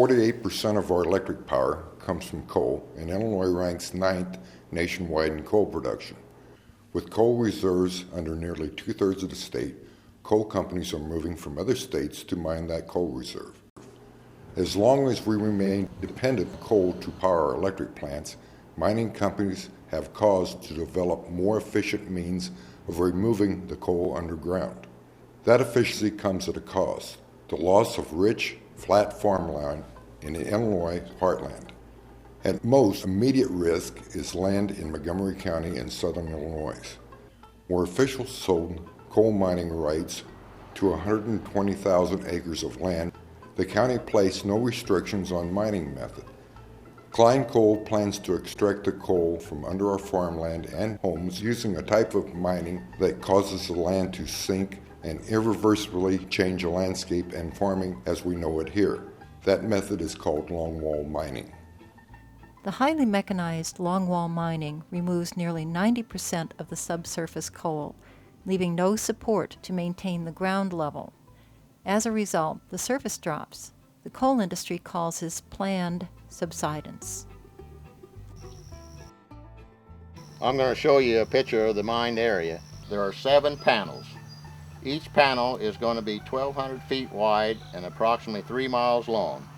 48% of our electric power comes from coal, and Illinois ranks ninth nationwide in coal production. With coal reserves under nearly two-thirds of the state, coal companies are moving from other states to mine that coal reserve. As long as we remain dependent on coal to power our electric plants, mining companies have cause to develop more efficient means of removing the coal underground. That efficiency comes at a cost, the loss of rich, flat farmland in the Illinois heartland. At most immediate risk is land in Montgomery County in southern Illinois, where officials sold coal mining rights to 120,000 acres of land. The county placed no restrictions on mining method. Klein Coal plans to extract the coal from under our farmland and homes using a type of mining that causes the land to sink and irreversibly change the landscape and farming as we know it here. That method is called longwall mining. The highly mechanized longwall mining removes nearly 90% of the subsurface coal, leaving no support to maintain the ground level. As a result, the surface drops. The coal industry calls this planned subsidence. I'm going to show you a picture of the mined area. There are 7 panels. Each panel is going to be 1,200 feet wide and approximately 3 miles long.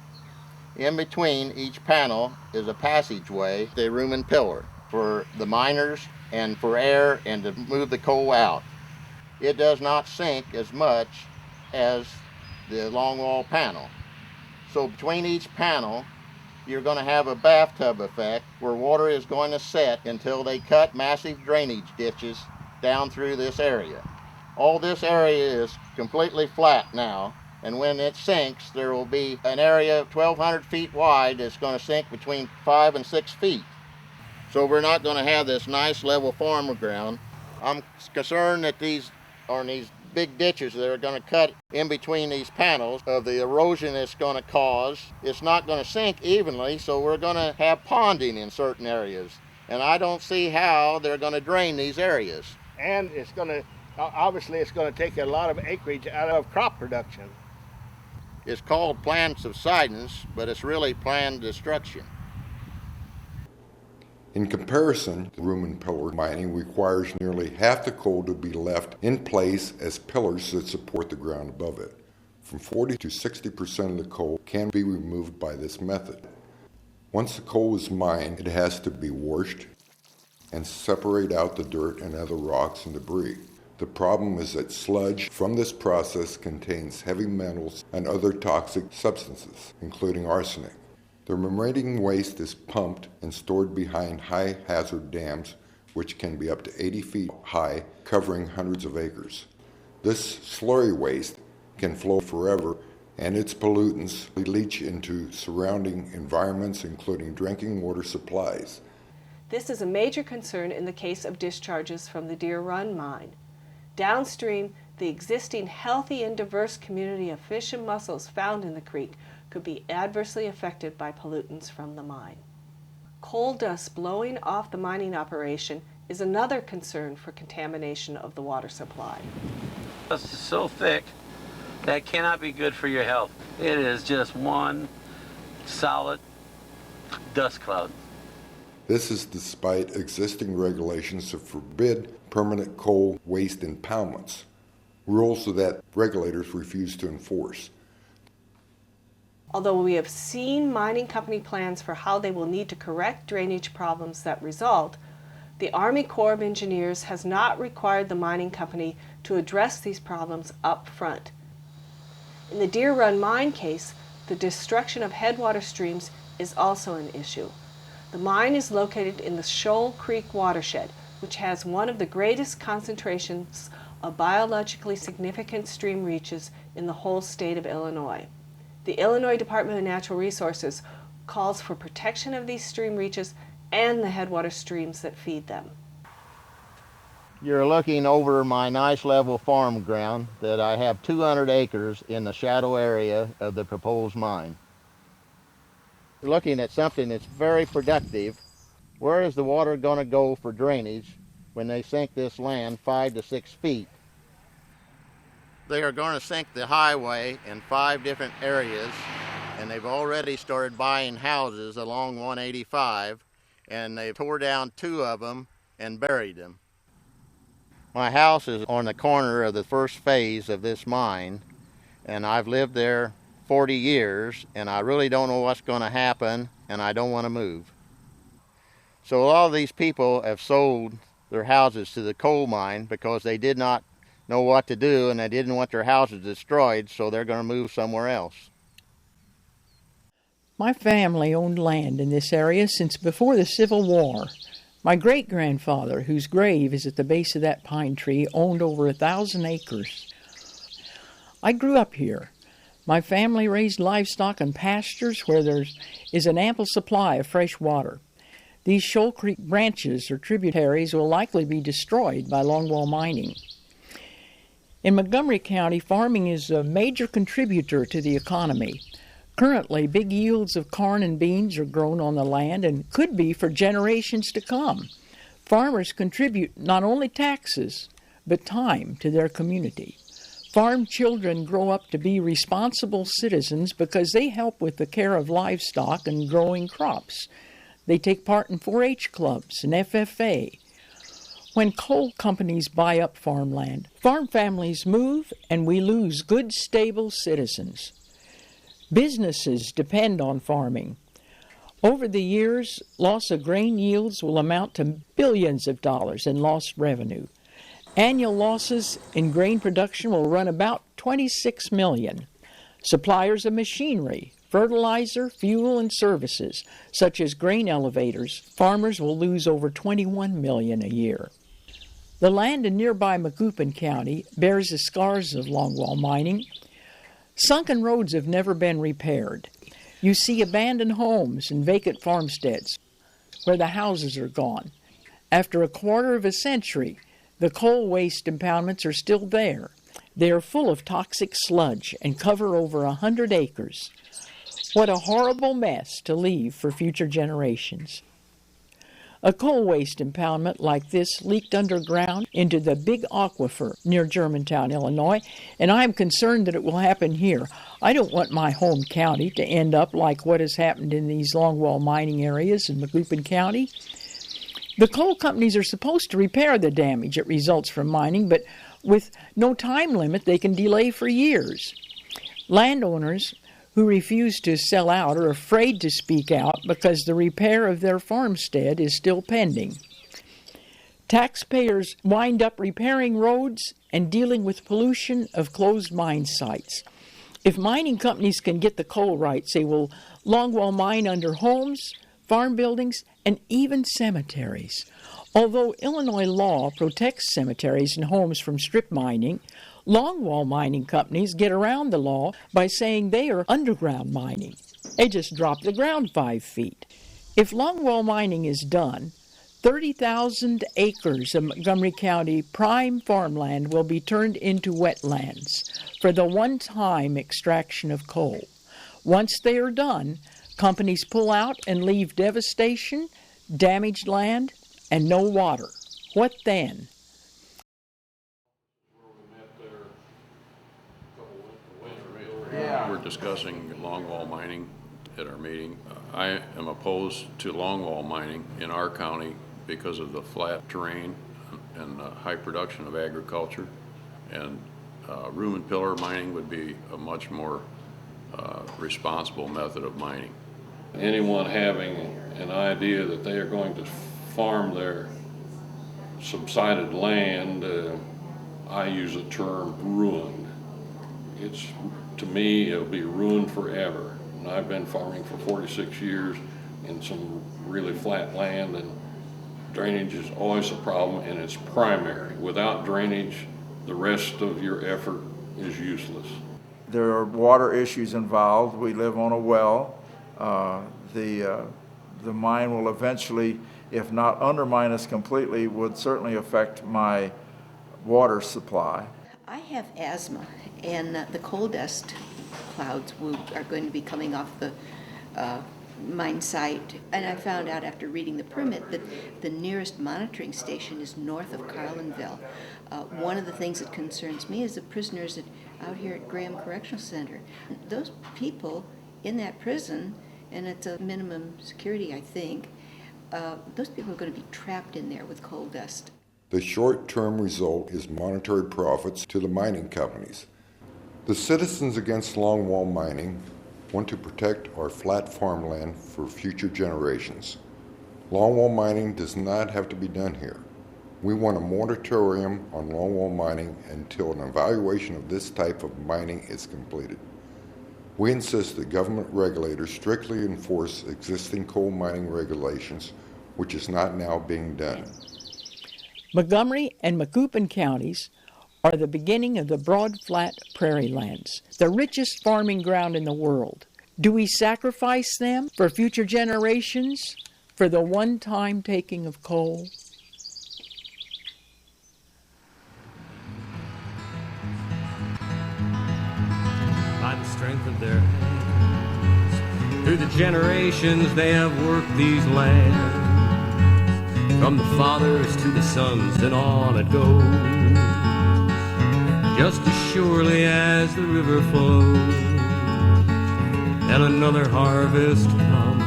In between each panel is a passageway, the room and pillar, for the miners and for air and to move the coal out. It does not sink as much as the longwall panel. So between each panel, you're going to have a bathtub effect where water is going to set until they cut massive drainage ditches down through this area. All this area is completely flat now, and when it sinks, there will be an area 1,200 feet wide that's going to sink between 5 and 6 feet. So we're not going to have this nice level farm ground. I'm concerned that these big ditches that are going to cut in between these panels of the erosion it's going to cause. It's not going to sink evenly, so we're going to have ponding in certain areas. And I don't see how they're going to drain these areas. And it's going to, obviously it's going to take a lot of acreage out of crop production. It's called planned subsidence, but it's really planned destruction. In comparison, room and pillar mining requires nearly half the coal to be left in place as pillars that support the ground above it. From 40 to 60% of the coal can be removed by this method. Once the coal is mined, it has to be washed and separate out the dirt and other rocks and debris. The problem is that sludge from this process contains heavy metals and other toxic substances, including arsenic. The remaining waste is pumped and stored behind high-hazard dams, which can be up to 80 feet high, covering hundreds of acres. This slurry waste can flow forever, and its pollutants leach into surrounding environments, including drinking water supplies. This is a major concern in the case of discharges from the Deer Run mine. Downstream, the existing healthy and diverse community of fish and mussels found in the creek could be adversely affected by pollutants from the mine. Coal dust blowing off the mining operation is another concern for contamination of the water supply. Dust is so thick that cannot be good for your health. It is just one solid dust cloud. This is despite existing regulations that forbid permanent coal waste impoundments, rules that regulators refuse to enforce. Although we have seen mining company plans for how they will need to correct drainage problems that result, the Army Corps of Engineers has not required the mining company to address these problems up front. In the Deer Run mine case, the destruction of headwater streams is also an issue. The mine is located in the Shoal Creek watershed, which has one of the greatest concentrations of biologically significant stream reaches in the whole state of Illinois. The Illinois Department of Natural Resources calls for protection of these stream reaches and the headwater streams that feed them. You're looking over my nice level farm ground that I have 200 acres in the shadow area of the proposed mine. You're looking at something that's very productive. Where is the water going to go for drainage when they sink this land 5 to 6 feet? They are going to sink the highway in 5 different areas and they've already started buying houses along 185, and they tore down 2 of them and buried them. My house is on the corner of the first phase of this mine, and I've lived there 40 years, and I really don't know what's going to happen, and I don't want to move. So a lot of these people have sold their houses to the coal mine because they did not know what to do, and they didn't want their houses destroyed, so they're going to move somewhere else. My family owned land in this area since before the Civil War. My great-grandfather, whose grave is at the base of that pine tree, owned over 1,000 acres. I grew up here. My family raised livestock in pastures where there is an ample supply of fresh water. These Shoal Creek branches or tributaries will likely be destroyed by longwall mining. In Montgomery County, farming is a major contributor to the economy. Currently, big yields of corn and beans are grown on the land and could be for generations to come. Farmers contribute not only taxes, but time to their community. Farm children grow up to be responsible citizens because they help with the care of livestock and growing crops. They take part in 4-H clubs and FFA. When coal companies buy up farmland, farm families move and we lose good, stable citizens. Businesses depend on farming. Over the years, loss of grain yields will amount to billions of dollars in lost revenue. Annual losses in grain production will run about $26 million. Suppliers of machinery, fertilizer, fuel, and services, such as grain elevators, farmers will lose over $21 million a year. The land in nearby Montgomery County bears the scars of longwall mining. Sunken roads have never been repaired. You see abandoned homes and vacant farmsteads where the houses are gone. After a quarter of a century, the coal waste impoundments are still there. They are full of toxic sludge and cover over 100 acres. What a horrible mess to leave for future generations. A coal waste impoundment like this leaked underground into the big aquifer near Germantown, Illinois, and I am concerned that it will happen here. I don't want my home county to end up like what has happened in these longwall mining areas in Montgomery County. The coal companies are supposed to repair the damage it results from mining, but with no time limit, they can delay for years. Landowners who refuse to sell out are afraid to speak out because the repair of their farmstead is still pending. Taxpayers wind up repairing roads and dealing with pollution of closed mine sites. If mining companies can get the coal rights, they will longwall mine under homes, farm buildings, and even cemeteries. Although Illinois law protects cemeteries and homes from strip mining, longwall mining companies get around the law by saying they are underground mining. They just drop the ground 5 feet. If longwall mining is done, 30,000 acres of Montgomery County prime farmland will be turned into wetlands for the one-time extraction of coal. Once they are done, companies pull out and leave devastation, damaged land, and no water. What then? We're discussing longwall mining at our meeting. I am opposed to longwall mining in our county because of the flat terrain and high production of agriculture. And room and pillar mining would be a much more responsible method of mining. Anyone having an idea that they are going to farm their subsided land, I use the term ruined. It's, to me, it'll be ruined forever. And I've been farming for 46 years in some really flat land, and drainage is always a problem, and it's primary. Without drainage, the rest of your effort is useless. There are water issues involved. We live on a well. The mine will eventually, if not undermine us completely, would certainly affect my water supply. I have asthma, and the coal dust clouds are going to be coming off the mine site. And I found out after reading the permit that the nearest monitoring station is north of Carlinville. One of the things that concerns me is the prisoners out here at Graham Correctional Center. Those people in that prison, and it's a minimum security, I think, those people are going to be trapped in there with coal dust. The short-term result is monetary profits to the mining companies. The Citizens Against Longwall Mining want to protect our flat farmland for future generations. Longwall mining does not have to be done here. We want a moratorium on longwall mining until an evaluation of this type of mining is completed. We insist that government regulators strictly enforce existing coal mining regulations, which is not now being done. Montgomery and Macoupin counties are the beginning of the broad, flat prairie lands, the richest farming ground in the world. Do we sacrifice them for future generations for the one-time taking of coal? By the strength of their hands, through the generations they have worked these lands. From the fathers to the sons and on it goes, just as surely as the river flows, and another harvest comes.